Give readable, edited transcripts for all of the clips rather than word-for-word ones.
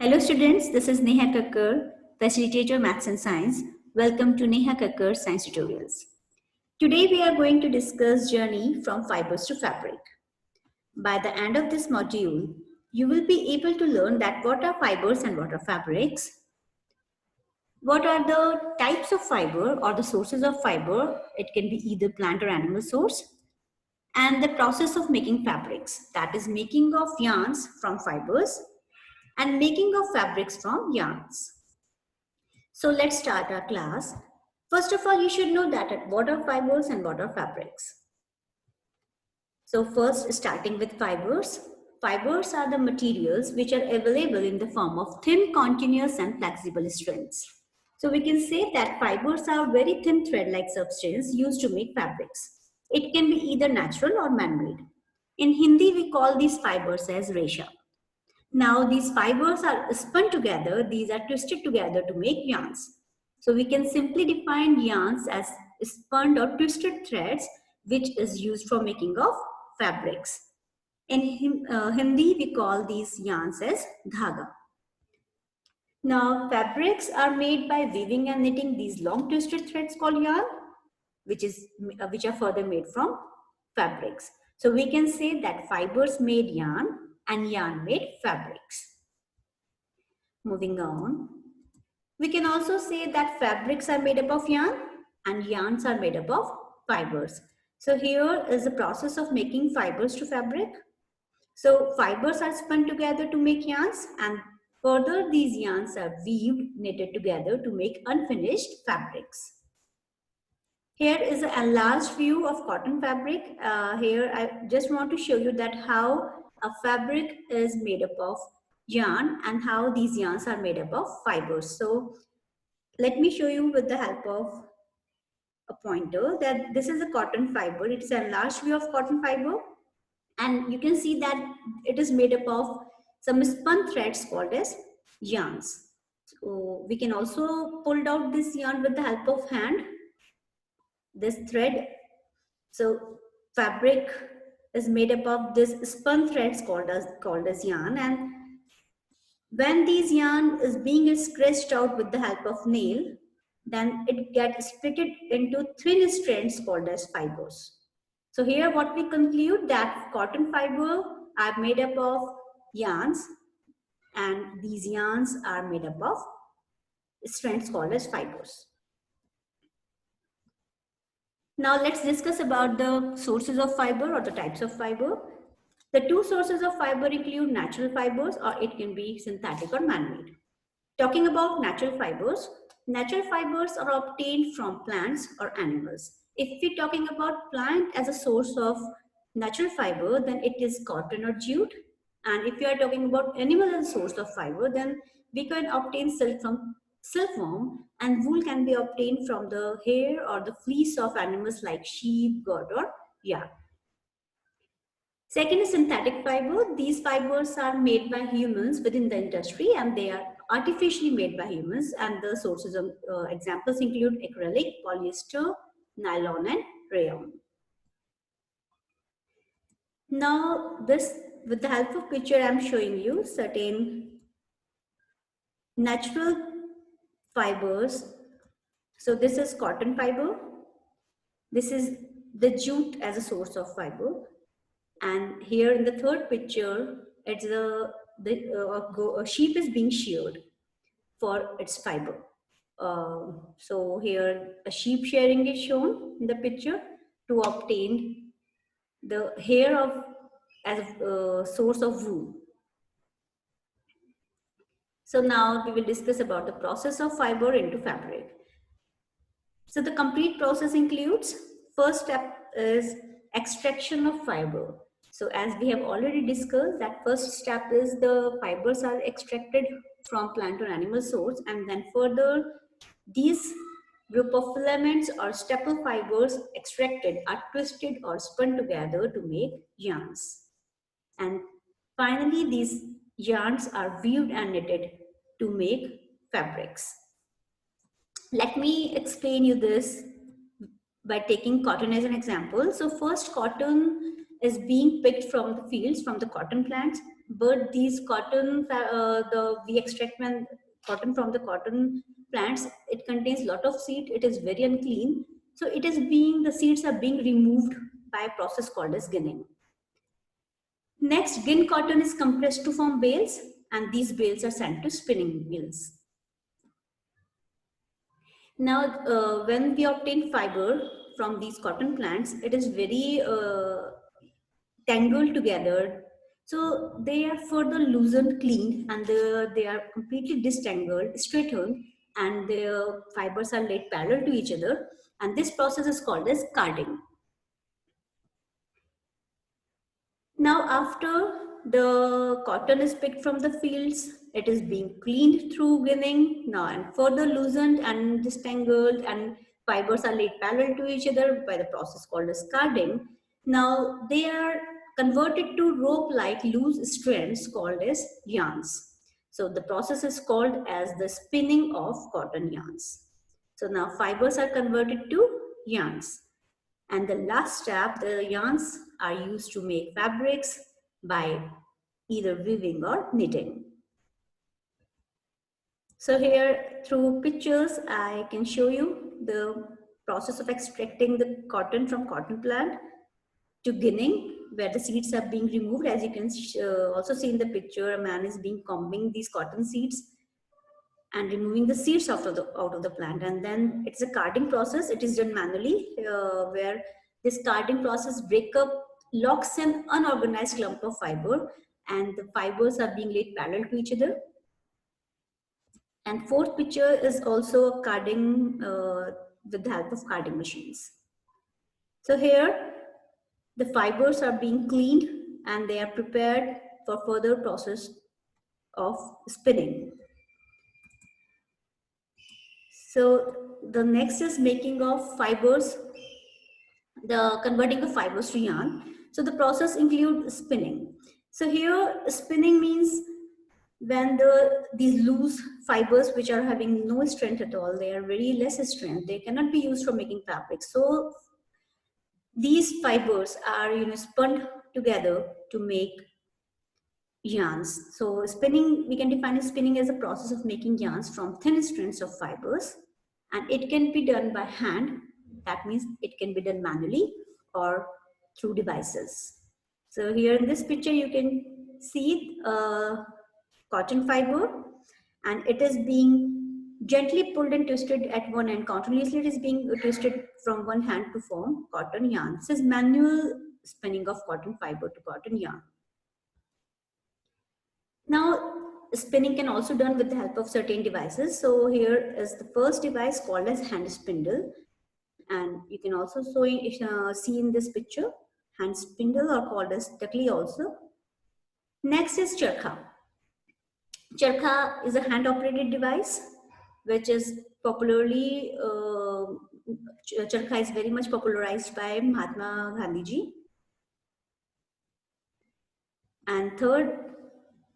Hello students, this is Neha Kakkar, Facilitator Maths and Science. Welcome to Neha Kakkar Science Tutorials. Today we are going to discuss journey from fibers to fabric. By the end of this module, you will be able to learn that what are fibers and what are fabrics, what are the types of fiber or the sources of fiber, it can be either plant or animal source, and the process of making fabrics, that is making of yarns from fibers and making of fabrics from yarns. So let's start our class. First of all, you should know that what are fibers and what are fabrics. So first, starting with fibers. Fibers are the materials which are available in the form of thin, continuous and flexible strands. So we can say that fibers are very thin thread-like substance used to make fabrics. It can be either natural or man-made. In Hindi, we call these fibers as resha. Now these fibers are spun together, these are twisted together to make yarns. So we can simply define yarns as spun or twisted threads which is used for making of fabrics. In Hindi we call these yarns as dhaga. Now fabrics are made by weaving and knitting these long twisted threads called yarn which are further made from fabrics. So we can say that fibers made yarn and yarn made fabrics. Moving on, we can also say that fabrics are made up of yarn and yarns are made up of fibers. So here is the process of making fibers to fabric. So fibers are spun together to make yarns and further these yarns are weaved, knitted together to make unfinished fabrics. Here is an enlarged view of cotton fabric. Here I just want to show you that how a fabric is made up of yarn and how these yarns are made up of fibers. So let me show you with the help of a pointer that this is a cotton fiber. It is an enlarged view of cotton fiber and you can see that it is made up of some spun threads called as yarns. So we can also pull out this yarn with the help of hand. This thread, so fabric is made up of this spun threads called as yarn, and when these yarn is being stretched out with the help of nail, then it gets split into thin strands called as fibers. So here what we conclude that cotton fiber are made up of yarns and these yarns are made up of strands called as fibers. Now let's discuss about the sources of fiber or the types of fiber. The two sources of fiber include natural fibers or it can be synthetic or man-made. Talking about natural fibers are obtained from plants or animals. If we're talking about plant as a source of natural fiber, then it is cotton or jute. And if you are talking about animal as a source of fiber, then we can obtain silk from silkworm, and wool can be obtained from the hair or the fleece of animals like sheep, goat or yak. Second is synthetic fiber. These fibers are made by humans within the industry and they are artificially made by humans, and the sources of examples include acrylic, polyester, nylon and rayon. Now this, with the help of picture, I am showing you certain natural fibers. So this is cotton fiber. This is the jute as a source of fiber. And here in the third picture, it's a sheep is being sheared for its fiber. So here a sheep shearing is shown in the picture to obtain the hair of as a source of wool. So now we will discuss about the process of fiber into fabric. So the complete process includes, first step is extraction of fiber. So as we have already discussed, that first step is the fibers are extracted from plant or animal source, and then further these group of filaments or staple fibers extracted are twisted or spun together to make yarns. And finally, these yarns are weaved and knitted to make fabrics. Let me explain you this by taking cotton as an example. So first, cotton is being picked from the fields, from the cotton plants. but these cotton, we extract when cotton from the cotton plants, it contains lot of seed, it is very unclean. So it is being, the seeds are being removed by a process called as ginning. Next, gin cotton is compressed to form bales, and these bales are sent to spinning mills. Now, when we obtain fiber from these cotton plants, it is very tangled together. So they are further loosened, cleaned, and they are completely distangled, straightened, and the fibers are laid parallel to each other. And this process is called as carding. Now, after the cotton is picked from the fields, it is being cleaned through ginning now and further loosened and distangled, and fibers are laid parallel to each other by the process called as carding. Now they are converted to rope-like loose strands called as yarns. So the process is called as the spinning of cotton yarns. So now fibers are converted to yarns. And the last step, the yarns are used to make fabrics by either weaving or knitting. So here through pictures, I can show you the process of extracting the cotton from cotton plant to ginning, where the seeds are being removed. As you can also see in the picture, a man is being combing these cotton seeds and removing the seeds out of the plant. And then it's a carding process. It is done manually, where this carding process break up, locks an unorganized clump of fiber, and the fibers are being laid parallel to each other. And fourth picture is also carding with the help of carding machines. So here the fibers are being cleaned and they are prepared for further process of spinning. So the next is making of fibers, the converting the fibers to yarn. So the process includes spinning. So here spinning means when these loose fibers which are having no strength at all, they are very less strength, they cannot be used for making fabric. So these fibers are spun together to make yarns. So spinning, we can define as spinning as a process of making yarns from thin strands of fibers, and it can be done by hand. That means it can be done manually or through devices. So here in this picture you can see cotton fiber, and it is being gently pulled and twisted at one end. Continuously it is being twisted from one hand to form cotton yarn. This is manual spinning of cotton fiber to cotton yarn. Now, spinning can also done with the help of certain devices. So here is the first device called as hand spindle, and you can also see in this picture hand spindle, or called as takli also. Next is charkha. Charkha is a hand operated device which is popularly charkha is very much popularized by Mahatma Gandhi ji. And third,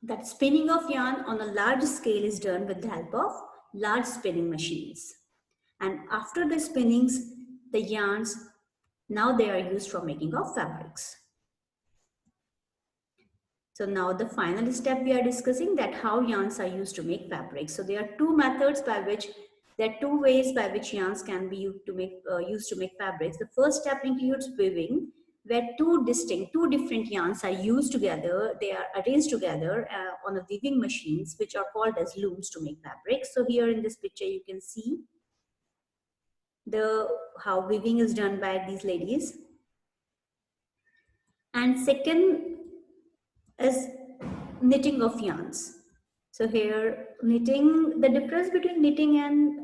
that spinning of yarn on a large scale is done with the help of large spinning machines. And after the spinnings, the yarns, now they are used for making of fabrics. So now the final step we are discussing, that how yarns are used to make fabrics. So there are two methods by which, there are two ways by which yarns can be used to make fabrics. The first step includes weaving, where two different yarns are used together. They are arranged together on a weaving machines, which are called as looms to make fabrics. So here in this picture, you can see how weaving is done by these ladies. And second is knitting of yarns. So here knitting, the difference between knitting and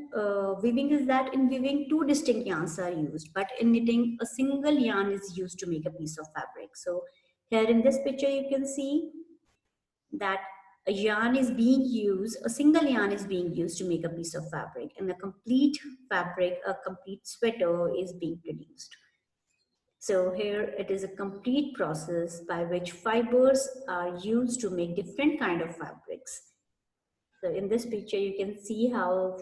weaving is that in weaving two distinct yarns are used, but in knitting a single yarn is used to make a piece of fabric. So here in this picture you can see that a yarn is being used, a single yarn is being used to make a piece of fabric, and a complete fabric, a complete sweater is being produced. So here it is a complete process by which fibers are used to make different kind of fabrics. So in this picture, you can see how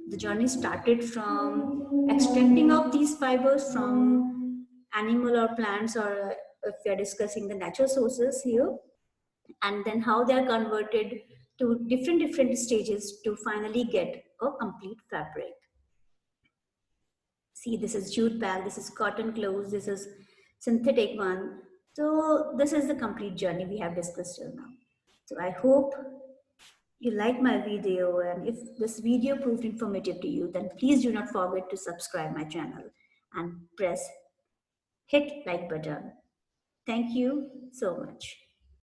the journey started from extracting of these fibers from animal or plants, or if we are discussing the natural sources here. and then how they are converted to different stages to finally get a complete fabric. See, this is jute bag, this is cotton clothes, this is synthetic one. So this is the complete journey we have discussed till now. So I hope you like my video, and if this video proved informative to you, then please do not forget to subscribe my channel and hit like button. Thank you so much.